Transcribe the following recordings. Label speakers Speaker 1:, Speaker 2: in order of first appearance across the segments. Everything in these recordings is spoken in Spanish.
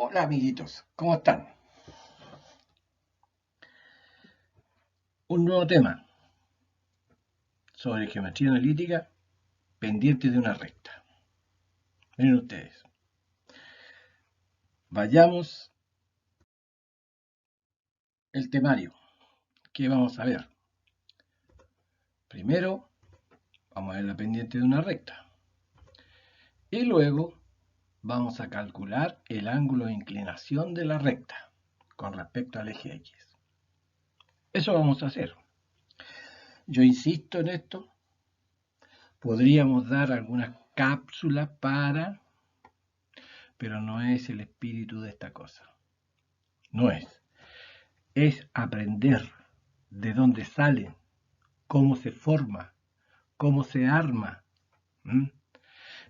Speaker 1: Hola amiguitos, ¿cómo están? Un nuevo tema sobre geometría analítica pendiente de una recta. Miren ustedes, vayamos el temario. ¿Qué vamos a ver? Primero, vamos a ver la pendiente de una recta. Y luego vamos a calcular el ángulo de inclinación de la recta con respecto al eje X. Eso vamos a hacer. Yo insisto en esto. Podríamos dar algunas cápsulas pero no es el espíritu de esta cosa. No es. Es aprender de dónde salen, cómo se forma, cómo se arma. ¿Mm?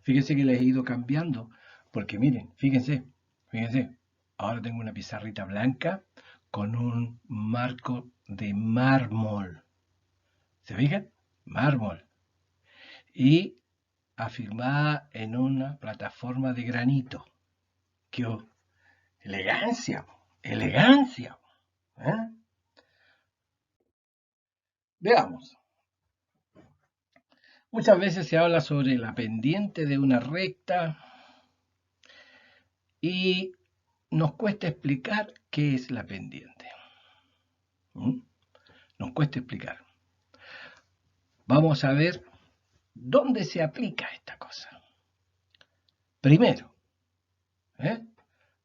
Speaker 1: Fíjense que les he ido cambiando, porque miren, fíjense, ahora tengo una pizarrita blanca con un marco de mármol. ¿Se fijan? Mármol. Y afirmada en una plataforma de granito. ¡Qué elegancia! ¡Elegancia! ¿Eh? Veamos. Muchas veces se habla sobre la pendiente de una recta y nos cuesta explicar qué es la pendiente. ¿Mm? Nos cuesta explicar. Vamos a ver dónde se aplica esta cosa. Primero,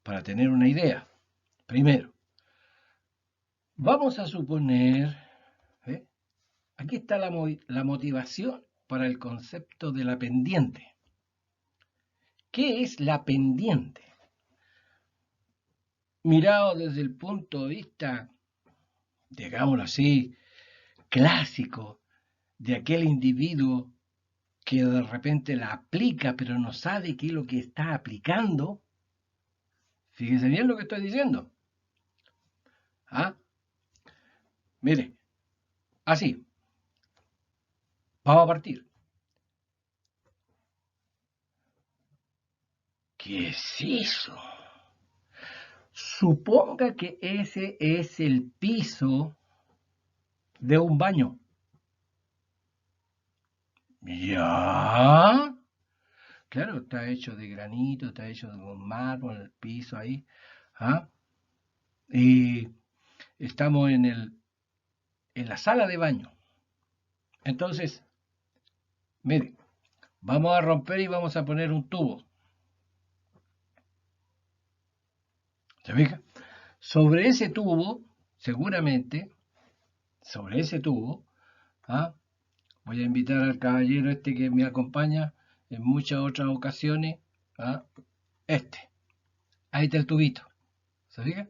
Speaker 1: para tener una idea, primero, vamos a suponer, ¿eh? Aquí está la motivación para el concepto de la pendiente. ¿Qué es la pendiente? Mirado desde el punto de vista, digámoslo así, clásico, de aquel individuo que de repente la aplica pero no sabe qué es lo que está aplicando. Fíjense bien lo que estoy diciendo. ¿Ah? Mire, así, vamos a partir. ¿Qué es eso? Suponga que ese es el piso de un baño. ¿Ya? Claro, está hecho de granito, está hecho de un mármol, el piso ahí. ¿Ah? Y estamos en la sala de baño. Entonces, mire, vamos a romper y vamos a poner un tubo. ¿Se fija? Sobre ese tubo, seguramente, sobre ese tubo, ¿ah? Voy a invitar al caballero este que me acompaña en muchas otras ocasiones. ¿Ah? Este. Ahí está el tubito. ¿Se fija?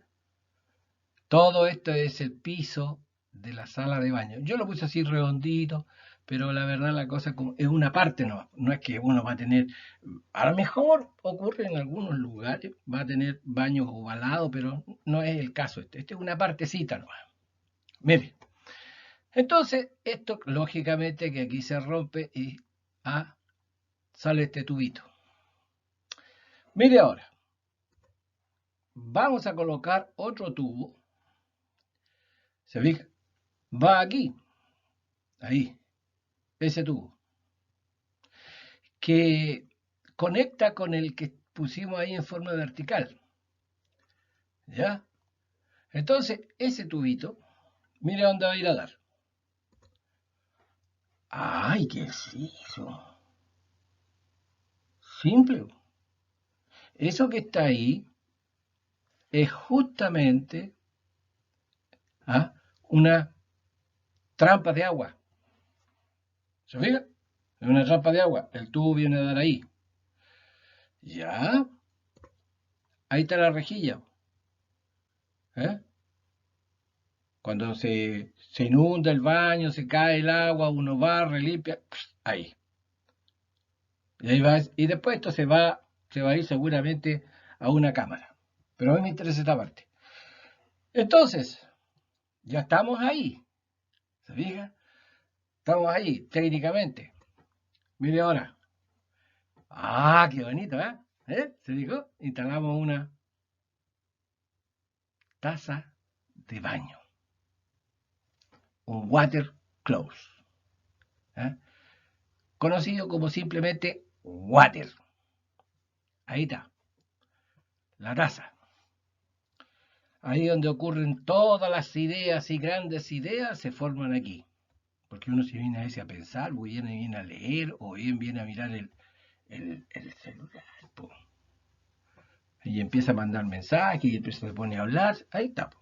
Speaker 1: Todo esto es el piso de la sala de baño. Yo lo puse así redondito, pero la verdad la cosa es una parte, no es que uno va a tener, a lo mejor ocurre en algunos lugares, va a tener baños ovalados, pero no es el caso este. Este es una partecita nomás. Mire, entonces esto lógicamente que aquí se rompe y sale este tubito. Mire ahora, vamos a colocar otro tubo. ¿Se fija? Va aquí, ahí, ese tubo, que conecta con el que pusimos ahí en forma vertical. ¿Ya? Entonces, ese tubito, mire dónde va a ir a dar. ¡Ay, qué es eso! Simple. Eso que está ahí es justamente una trampa de agua. ¿Se fija? Es una trampa de agua. El tubo viene a dar ahí. ¿Ya? Ahí está la rejilla. ¿Eh? Cuando se inunda el baño, se cae el agua, uno barre, limpia, ahí. Y, ahí va, y después esto se va a ir seguramente a una cámara. Pero a mí me interesa esta parte. Entonces, ya estamos ahí. ¿Se fija? Estamos ahí, técnicamente. Mire ahora. ¡Ah, qué bonito, ¿eh? ¿Eh? ¿Se dijo? Instalamos una. taza de baño. Un water close. ¿Eh? Conocido como simplemente water. Ahí está. La taza. Ahí donde ocurren todas las ideas y grandes ideas se forman aquí. Porque uno se viene a veces a pensar, o viene a leer, o bien viene a mirar el celular. Po. Y empieza a mandar mensajes, y empieza se pone a hablar. Ahí está. Po.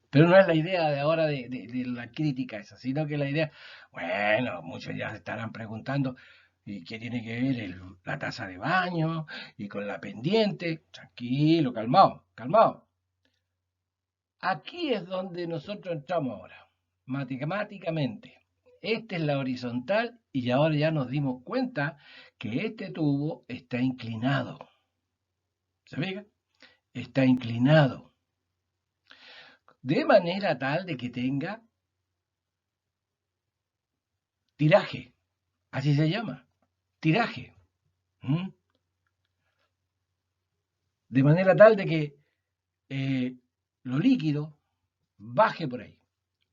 Speaker 1: Pero no es la idea de ahora de la crítica esa, sino que la idea, bueno, muchos ya se estarán preguntando, ¿y qué tiene que ver la taza de baño y con la pendiente? Tranquilo, calmado, calmado. Aquí es donde nosotros entramos ahora, matemáticamente. Esta es la horizontal y ahora ya nos dimos cuenta que este tubo está inclinado. ¿Se fija? Está inclinado. De manera tal de que tenga tiraje. Así se llama. Tiraje. ¿Mm? De manera tal de que lo líquido baje por ahí.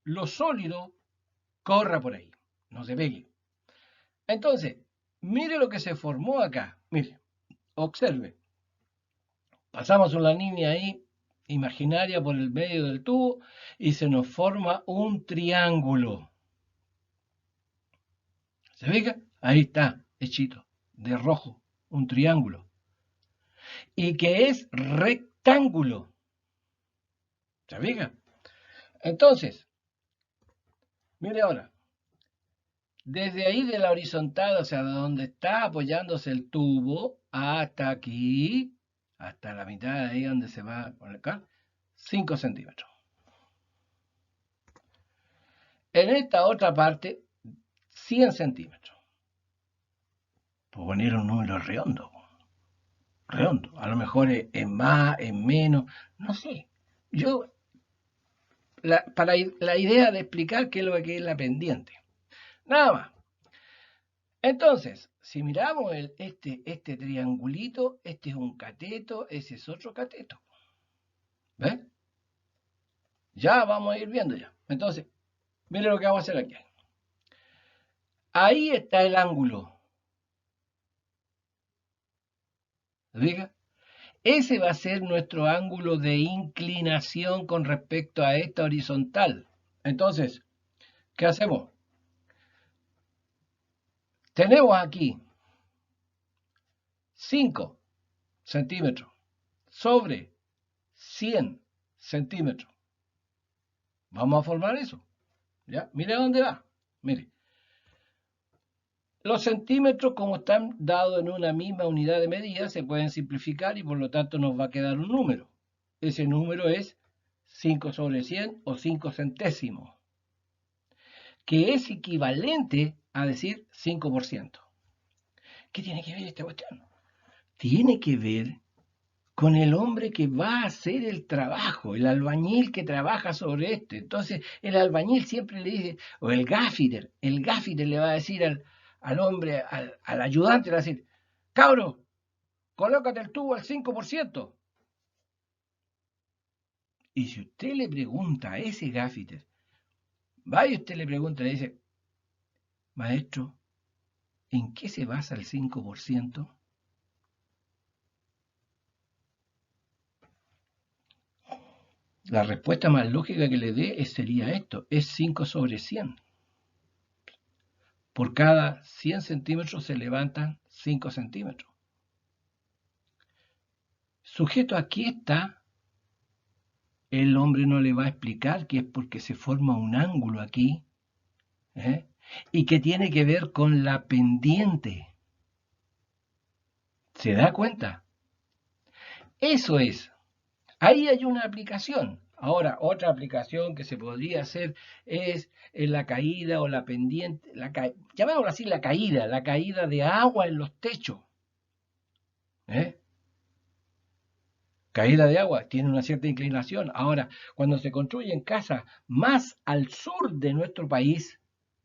Speaker 1: Lo sólido corra por ahí. No se pegue. Entonces, mire lo que se formó acá. Mire, observe. Pasamos una línea ahí imaginaria por el medio del tubo y se nos forma un triángulo. ¿Se fija? Ahí está, hechito, de rojo, un triángulo. Y que es rectángulo. ¿Se fija? Entonces, mire ahora, desde ahí de la horizontal, o sea, de donde está apoyándose el tubo, hasta aquí, hasta la mitad de ahí donde se va a colocar, 5 centímetros. En esta otra parte, 100 centímetros. Por poner un número redondo. Redondo. A lo mejor es más, es menos, no sé. Yo, para la idea de explicar qué es lo que es la pendiente. Nada más. Entonces, si miramos este triangulito, este es un cateto, ese es otro cateto. ¿Ves? Ya vamos a ir viendo ya. Entonces, mire lo que vamos a hacer aquí. Ahí está el ángulo. ¿Fija? Ese va a ser nuestro ángulo de inclinación con respecto a esta horizontal. Entonces, ¿qué hacemos? Tenemos aquí 5 centímetros sobre 100 centímetros. Vamos a formar eso. ¿Ya? Mire dónde va. Mire. Los centímetros, como están dados en una misma unidad de medida, se pueden simplificar y por lo tanto nos va a quedar un número. Ese número es 5 sobre 100 o 5 centésimos, que es equivalente a decir 5%. ¿Qué tiene que ver esta cuestión? Tiene que ver con el hombre que va a hacer el trabajo, el albañil que trabaja sobre esto. Entonces, el albañil siempre le dice, o el gaffiter le va a decir al hombre, al ayudante, le va a decir, cabro, colócate el tubo al 5%. Y si usted le pregunta a ese gaffiter, va y usted le pregunta, le dice, maestro, ¿en qué se basa el 5%? La respuesta más lógica que le dé sería esto, es 5 sobre 100. Por cada 100 centímetros se levantan 5 centímetros. Sujeto aquí está, el hombre no le va a explicar que es porque se forma un ángulo aquí, ¿eh? Y que tiene que ver con la pendiente. ¿Se da cuenta? Eso es. Ahí hay una aplicación. Ahora, otra aplicación que se podría hacer es en la caída o la pendiente, llamémoslo así, la caída de agua en los techos. ¿Eh? Caída de agua, tiene una cierta inclinación. Ahora, cuando se construyen casas más al sur de nuestro país,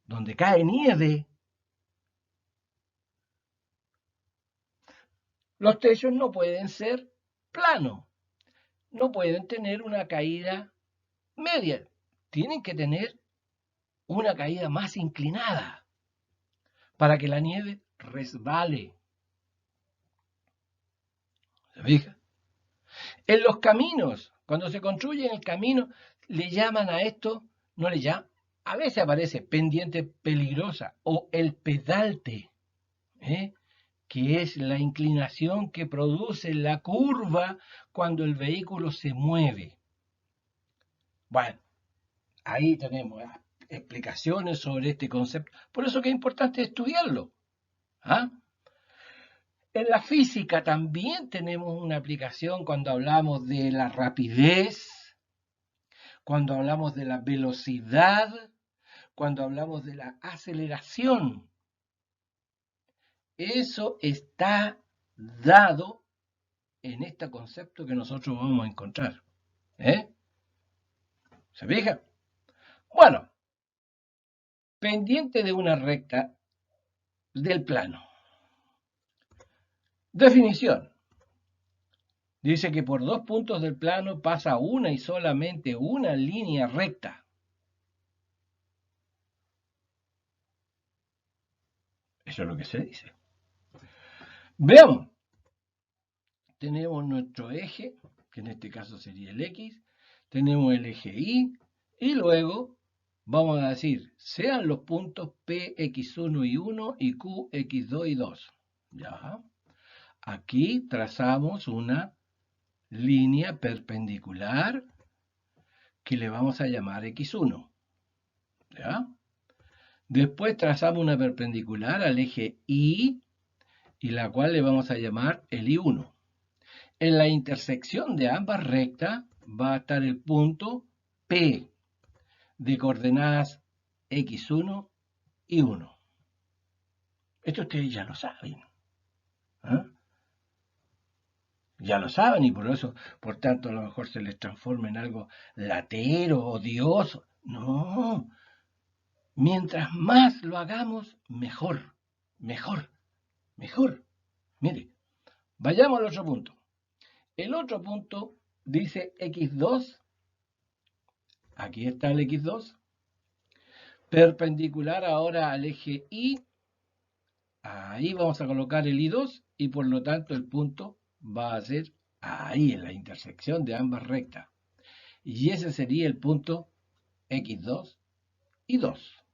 Speaker 1: donde cae nieve, los techos no pueden ser planos, no pueden tener una caída medias tienen que tener una caída más inclinada para que la nieve resbale. ¿Se fija? En los caminos, cuando se construye el camino, le llaman a esto, no le llaman, a veces aparece pendiente peligrosa o el pedalte, ¿eh? Que es la inclinación que produce la curva cuando el vehículo se mueve. Bueno, ahí tenemos explicaciones sobre este concepto. Por eso que es importante estudiarlo. ¿Ah? En la física también tenemos una aplicación cuando hablamos de la rapidez, cuando hablamos de la velocidad, cuando hablamos de la aceleración. Eso está dado en este concepto que nosotros vamos a encontrar. ¿Se fija? Bueno, pendiente de una recta del plano. Definición. Dice que por 2 puntos del plano pasa una y solamente una línea recta. Eso es lo que se dice. Veamos. Tenemos nuestro eje, que en este caso sería el X. Tenemos el eje Y. Y luego vamos a decir, sean los puntos P, X1 y 1 y Q, X2 y 2. Ya. Aquí trazamos una línea perpendicular que le vamos a llamar X1. ¿Ya? Después trazamos una perpendicular al eje Y y la cual le vamos a llamar el I1. En la intersección de ambas rectas va a estar el punto P de coordenadas X1 y 1. Esto ustedes ya lo saben. ¿Eh? Ya lo saben y por eso, por tanto, a lo mejor se les transforma en algo latero, odioso. No. Mientras más lo hagamos, mejor, mejor, mejor. Mire, vayamos al otro punto. El otro punto dice X2. Aquí está el X2. Perpendicular ahora al eje Y. Ahí vamos a colocar el I2 y por lo tanto el punto va a ser ahí en la intersección de ambas rectas. Y ese sería el punto X2 y 2.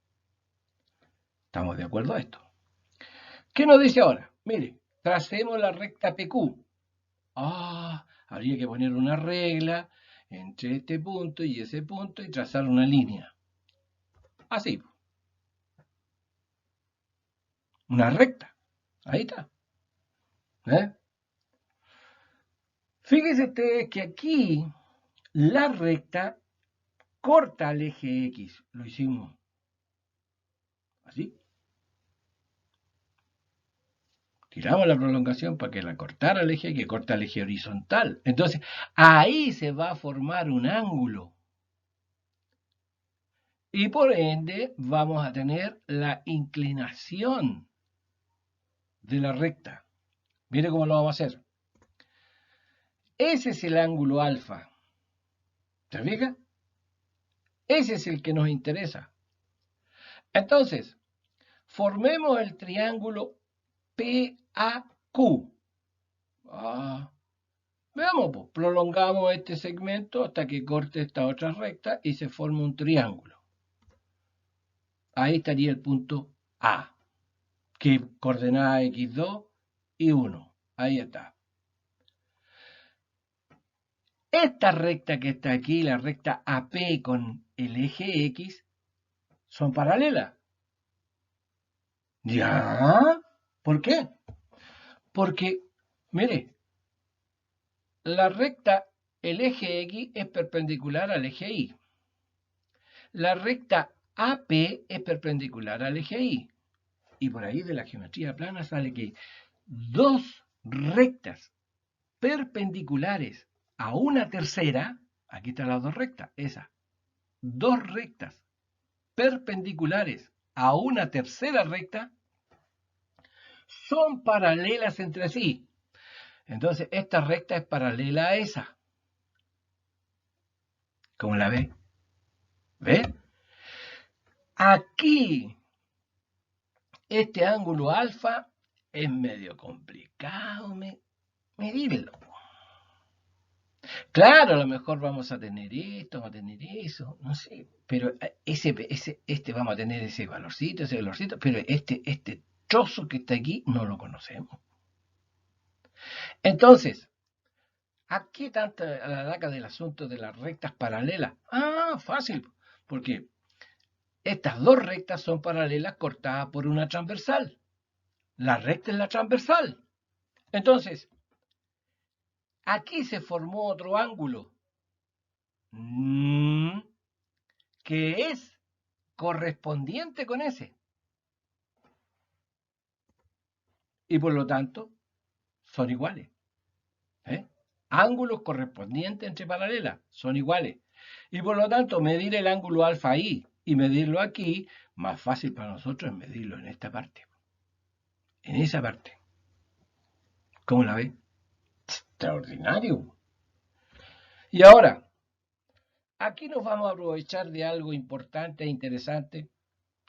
Speaker 1: ¿Estamos de acuerdo a esto? ¿Qué nos dice ahora? Mire, tracemos la recta PQ. Habría que poner una regla entre este punto y ese punto y trazar una línea. Así. Una recta. Ahí está. Fíjense ustedes que aquí la recta corta el eje X. Lo hicimos así. Tiramos la prolongación para que la cortara el eje, que corta el eje horizontal. Entonces, ahí se va a formar un ángulo. Y por ende, vamos a tener la inclinación de la recta. Mire cómo lo vamos a hacer. Ese es el ángulo alfa. ¿Se fija? Ese es el que nos interesa. Entonces, formemos el triángulo PAQ. Veamos, pues, prolongamos este segmento hasta que corte esta otra recta y se forma un triángulo. Ahí estaría el punto A, que coordenada X2 y 1. Ahí está. Esta recta que está aquí, la recta AP con el eje X, son paralelas. ¿Ya? ¿Por qué? Porque, mire, la recta, el eje X es perpendicular al eje Y. La recta AP es perpendicular al eje Y. Y por ahí de la geometría plana sale que dos rectas perpendiculares a una tercera, aquí están las dos rectas, esas, dos rectas perpendiculares a una tercera recta son paralelas entre sí. Entonces, esta recta es paralela a esa. ¿Cómo la ve? ¿Ves? Aquí, este ángulo alfa es medio complicado medirlo. Claro, a lo mejor vamos a tener esto, vamos a tener eso, no sé, pero este vamos a tener ese valorcito, pero este trozo que está aquí no lo conocemos. Entonces, ¿a qué tanta la daca del asunto de las rectas paralelas? Ah, fácil, porque estas dos rectas son paralelas cortadas por una transversal. La recta es la transversal. Entonces, aquí se formó otro ángulo que es correspondiente con ese. Y por lo tanto, son iguales. ¿Eh? Ángulos correspondientes entre paralelas son iguales. Y por lo tanto, medir el ángulo alfa ahí y medirlo aquí, más fácil para nosotros es medirlo en esta parte. En esa parte. ¿Cómo la ve? Extraordinario. Y ahora, aquí nos vamos a aprovechar de algo importante e interesante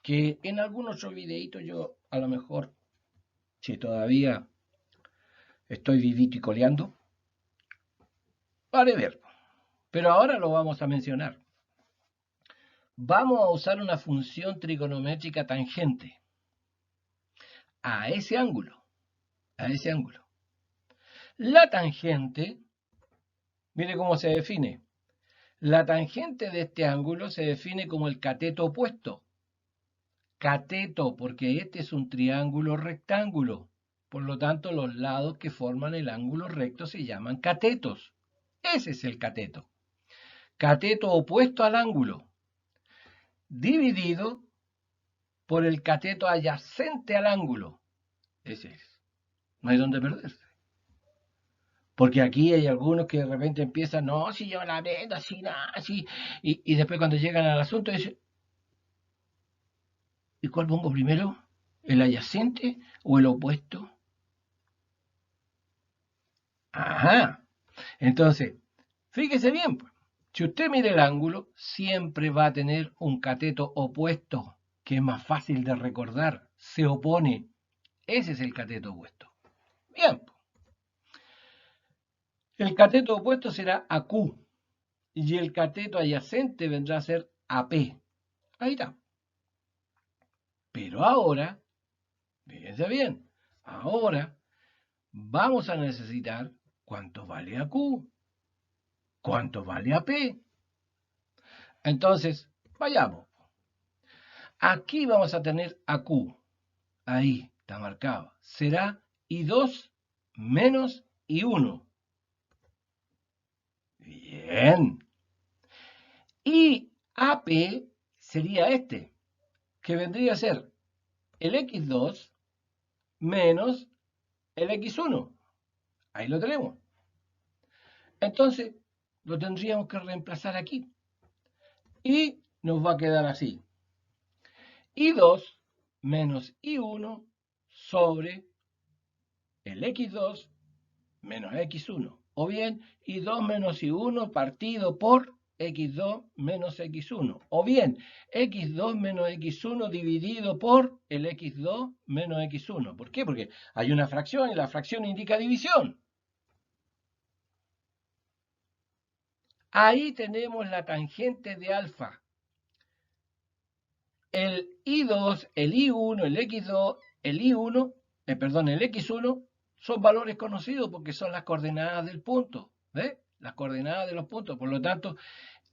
Speaker 1: que en algún otro videito yo a lo mejor, si todavía estoy vivito y coleando, haré ver. Pero ahora lo vamos a mencionar. Vamos a usar una función trigonométrica tangente a ese ángulo. A ese ángulo. La tangente, mire cómo se define. La tangente de este ángulo se define como el cateto opuesto. Cateto, porque este es un triángulo rectángulo. Por lo tanto, los lados que forman el ángulo recto se llaman catetos. Ese es el cateto. Cateto opuesto al ángulo, dividido por el cateto adyacente al ángulo. Ese es. No hay donde perderse. Porque aquí hay algunos que de repente empiezan, no, si yo la vendo así, nada, así. Y después cuando llegan al asunto dicen, ¿y cuál pongo primero? ¿El adyacente o el opuesto? Ajá. Entonces, fíjese bien, pues. Si usted mira el ángulo, siempre va a tener un cateto opuesto, que es más fácil de recordar. Se opone. Ese es el cateto opuesto. Bien. El cateto opuesto será AQ y el cateto adyacente vendrá a ser AP. Ahí está. Pero ahora, fíjense bien, ahora vamos a necesitar cuánto vale AQ, cuánto vale AP. Entonces, vayamos. Aquí vamos a tener AQ. Ahí está marcado. Será I2 menos I1. Bien. Y AP sería este, que vendría a ser el X2 menos el X1. Ahí lo tenemos. Entonces, lo tendríamos que reemplazar aquí. Y nos va a quedar así. I2 menos I1 sobre el X2 menos X1. O bien, I2 menos I1 partido por X2 menos X1. O bien, X2 menos X1 dividido por el X2 menos X1. ¿Por qué? Porque hay una fracción y la fracción indica división. Ahí tenemos la tangente de alfa. El I2, el I1, el X2, el I1, el X1 son valores conocidos porque son las coordenadas del punto. ¿Ves? Las coordenadas de los puntos. Por lo tanto,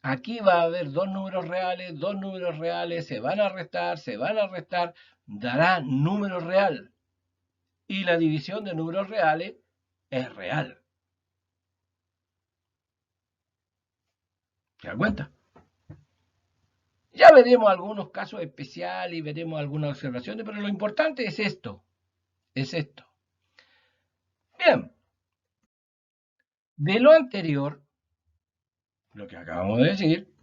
Speaker 1: aquí va a haber dos números reales, se van a restar, dará número real. Y la división de números reales es real. ¿Se dan cuenta? Ya veremos algunos casos especiales y veremos algunas observaciones, pero lo importante es esto. Es esto. Bien. De lo anterior, lo que acabamos de decir,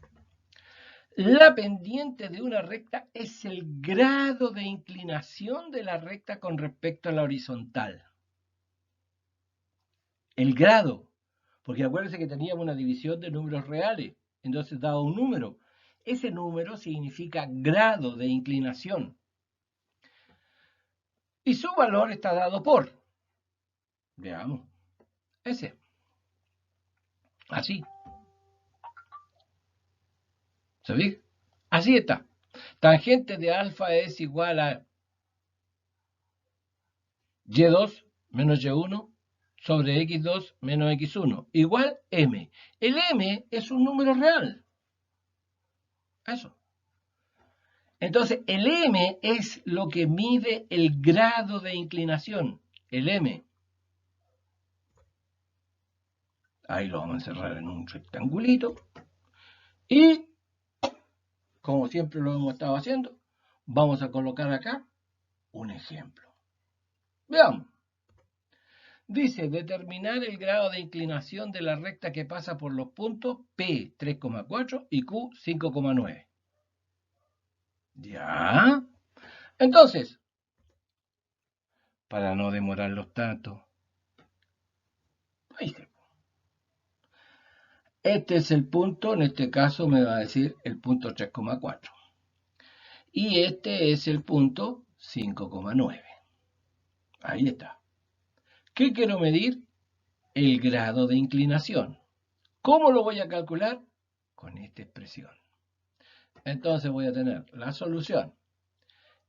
Speaker 1: la pendiente de una recta es el grado de inclinación de la recta con respecto a la horizontal. El grado, porque acuérdense que teníamos una división de números reales, entonces daba un número. ese número significa grado de inclinación. Y su valor está dado por, veamos, ese. Así. ¿Sabéis? Así está. Tangente de alfa es igual a y2 menos y1 sobre x2 menos x1 igual m. El m es un número real. Eso. Entonces, el m es lo que mide el grado de inclinación. El m. Ahí lo vamos a encerrar en un rectangulito. Y, como siempre lo hemos estado haciendo, vamos a colocar acá un ejemplo. Veamos. Dice, determinar el grado de inclinación de la recta que pasa por los puntos P 3,4 y Q 5,9. ¿Ya? Entonces, para no demorarlos tanto, este es el punto, en este caso me va a decir el punto 3,4. Y este es el punto 5,9. Ahí está. ¿Qué quiero medir? El grado de inclinación. ¿Cómo lo voy a calcular? Con esta expresión. Entonces voy a tener la solución.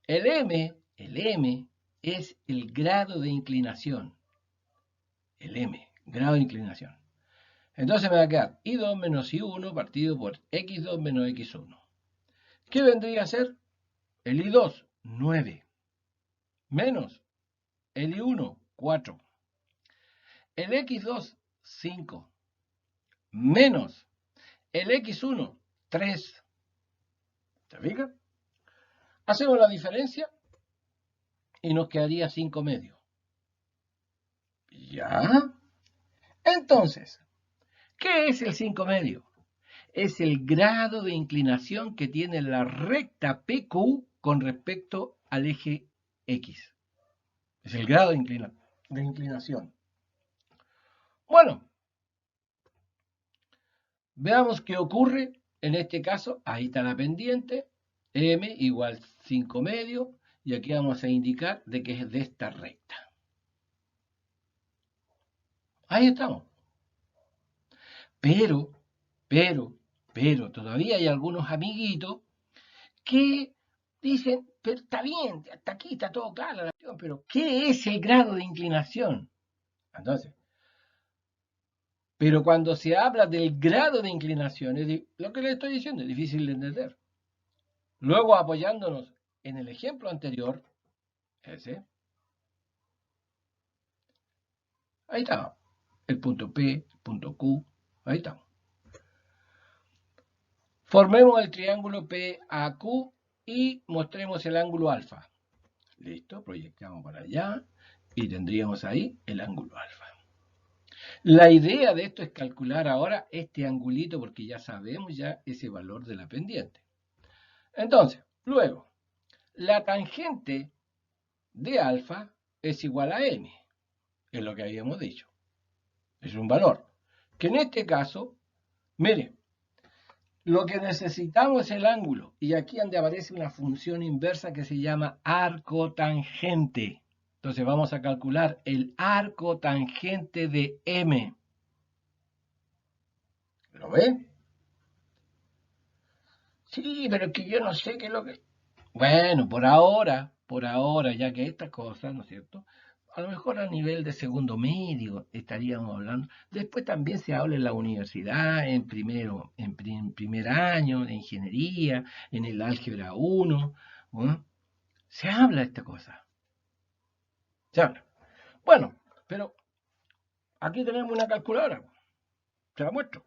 Speaker 1: El M es el grado de inclinación. El M, grado de inclinación. Entonces me va a quedar I2 menos I1 partido por X2 menos X1. ¿Qué vendría a ser? El I2, 9. Menos el I1, 4. El X2, 5. Menos el X1, 3. ¿Te fijas? Hacemos la diferencia y nos quedaría 5 medios. ¿Ya? Entonces, ¿qué es el 5 medio? Es el grado de inclinación que tiene la recta PQ con respecto al eje X. Es el grado de inclinación. Bueno, veamos qué ocurre en este caso. Ahí está la pendiente, M igual 5 medios, y aquí vamos a indicar de que es de esta recta. Ahí estamos. Pero, todavía hay algunos amiguitos que dicen, pero está bien, hasta aquí está todo claro, pero ¿qué es el grado de inclinación? Entonces, pero cuando se habla del grado de inclinación, lo que le estoy diciendo es difícil de entender. Luego, apoyándonos en el ejemplo anterior, ese, ahí está, el punto P, el punto Q, ahí estamos. Formemos el triángulo PAQ y mostremos el ángulo alfa. Listo, proyectamos para allá y tendríamos ahí el ángulo alfa. La idea de esto es calcular ahora este angulito porque ya sabemos ya ese valor de la pendiente. Entonces, luego, la tangente de alfa es igual a m, es lo que habíamos dicho. Es un valor. Que en este caso, mire, lo que necesitamos es el ángulo. Y aquí donde aparece una función inversa que se llama arcotangente. Entonces vamos a calcular el arcotangente de m. ¿Lo ven? Sí, pero es que yo no sé qué es lo que... Bueno, por ahora, ya que estas cosas, ¿no es cierto? A lo mejor a nivel de segundo medio estaríamos hablando. Después también se habla en la universidad, en primer año, de ingeniería, en el álgebra 1. ¿No? Se habla de esta cosa. Se habla. Bueno, pero aquí tenemos una calculadora. Se la muestro.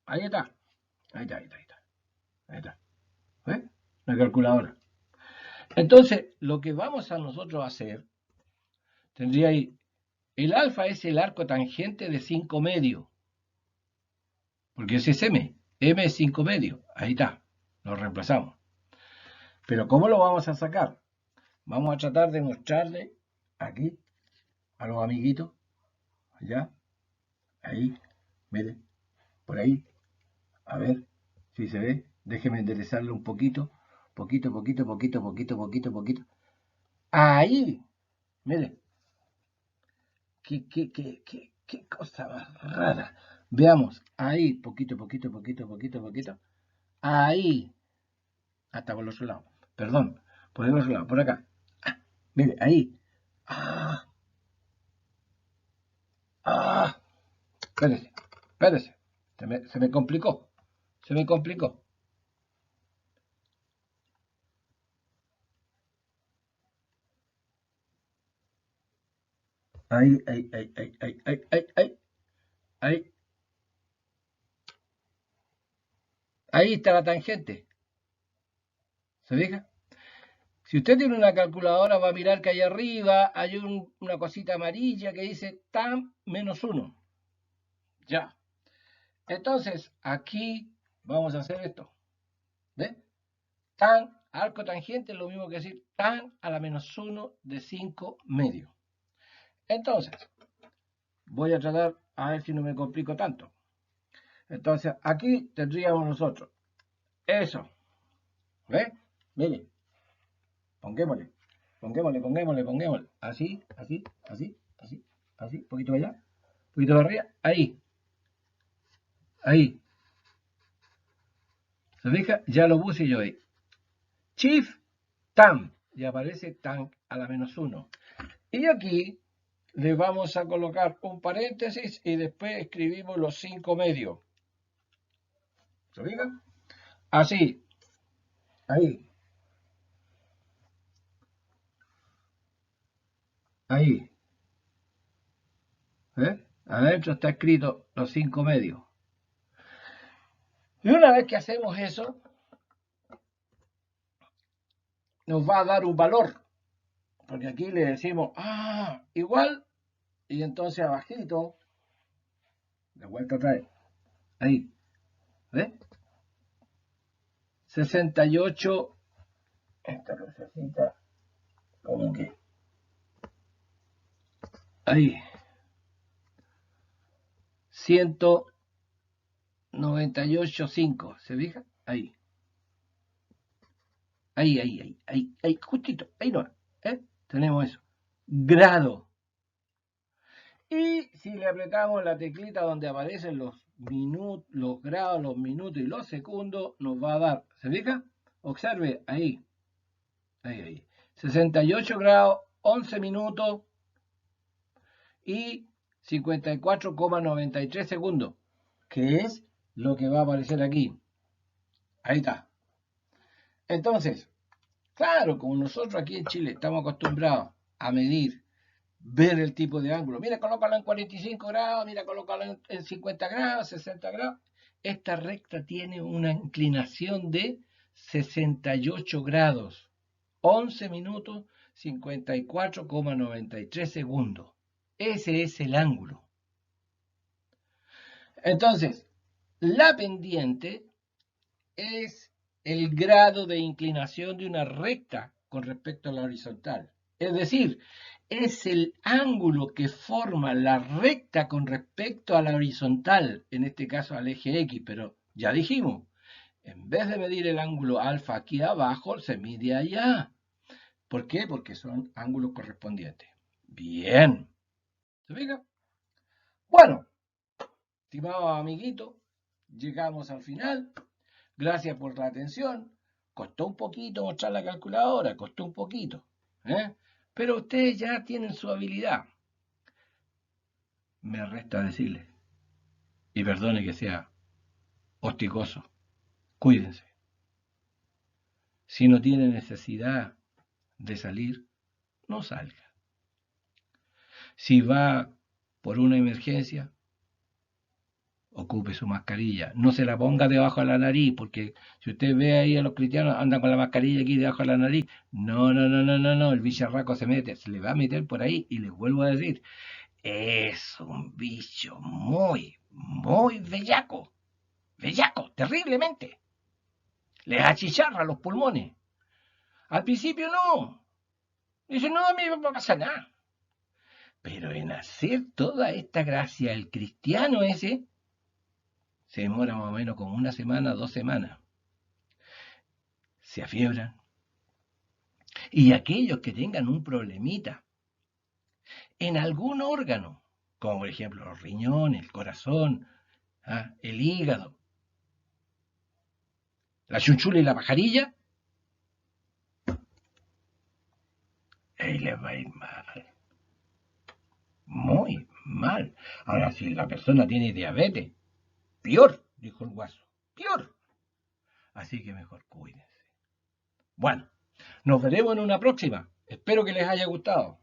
Speaker 1: Ahí está. Ahí está. ¿Ves? La calculadora. Entonces, lo que vamos a nosotros hacer, tendría ahí, el alfa es el arco tangente de 5 medios, porque ese es m, m es 5 medios, ahí está, lo reemplazamos. Pero ¿cómo lo vamos a sacar? Vamos a tratar de mostrarle aquí a los amiguitos, allá, ahí, miren, por ahí, a ver ¿Sí se ve? Déjeme enderezarlo un poquito. Poquito. Ahí. Mire. Qué cosa más rara. Veamos. Ahí. Poquito. Ahí. Hasta por el otro lado. Perdón. Por el otro lado. Por acá. Ah, mire. Ahí. Ah. Espérese. Se me complicó. Ahí. Ahí está la tangente. ¿Se fija? Si usted tiene una calculadora, va a mirar que ahí arriba hay una cosita amarilla que dice tan -1. Ya. Entonces, aquí vamos a hacer esto. ¿Ve? Tan, arco tangente es lo mismo que decir tan a la -1 de 5 medios. Entonces, voy a tratar a ver si no me complico tanto. Entonces, aquí tendríamos nosotros eso. ¿Ve? Mire. Pongámosle. Así. Poquito para allá. Poquito para arriba. Ahí. ¿Se fija? Ya lo puse yo ahí. Shift Tam. Y aparece tan a la -1. Y aquí le vamos a colocar un paréntesis y después escribimos los 5 medios. ¿Se fija? Así. Ahí. Adentro está escrito los 5 medios. Y una vez que hacemos eso, nos va a dar un valor. Porque aquí le decimos, igual. Y entonces abajito, de vuelta otra vez. Ahí. ¿Ves? 68. Esta lucecita, como que. Ahí. 198.5. ¿Se fija? Ahí. Ahí. Justito. Ahí no. Tenemos eso. Grado. Y si le apretamos la teclita donde aparecen los minutos, los grados, los minutos y los segundos, nos va a dar. ¿Se fija? Observe, ahí. 68 grados, 11 minutos y 54,93 segundos, que es lo que va a aparecer aquí. Ahí está. Entonces, claro, como nosotros aquí en Chile estamos acostumbrados a medir, ver el tipo de ángulo. Mira, colócalo en 45 grados, mira, colócalo en 50 grados, 60 grados. Esta recta tiene una inclinación de 68 grados. 11 minutos 54,93 segundos. Ese es el ángulo. Entonces, la pendiente es el grado de inclinación de una recta con respecto a la horizontal. Es decir, es el ángulo que forma la recta con respecto a la horizontal, en este caso al eje X, pero ya dijimos, en vez de medir el ángulo alfa aquí abajo, se mide allá. ¿Por qué? Porque son ángulos correspondientes. Bien. ¿Se fija? Bueno, estimados amiguitos, llegamos al final. Gracias por la atención. Costó un poquito mostrar la calculadora, costó un poquito. Pero ustedes ya tienen su habilidad. Me resta decirles, y perdone que sea hostigoso, cuídense. Si no tiene necesidad de salir, no salga. Si va por una emergencia, ocupe su mascarilla. No se la ponga debajo de la nariz, porque si usted ve ahí a los cristianos, andan con la mascarilla aquí debajo de la nariz. No. El bicharraco se le va a meter por ahí. Y les vuelvo a decir, es un bicho muy bellaco. Bellaco, terriblemente. Les achicharra los pulmones. Al principio no. Dice, no, a mí no me pasa nada. Pero en hacer toda esta gracia, el cristiano ese se demora más o menos como 1 semana, 2 semanas. Se afiebran. Y aquellos que tengan un problemita en algún órgano, como por ejemplo los riñones, el corazón, el hígado, la chunchula y la pajarilla, ahí les va a ir mal, muy mal. Ahora, si la persona tiene diabetes, peor, dijo el guaso, peor. Así que mejor cuídense. Bueno, nos veremos en una próxima. Espero que les haya gustado.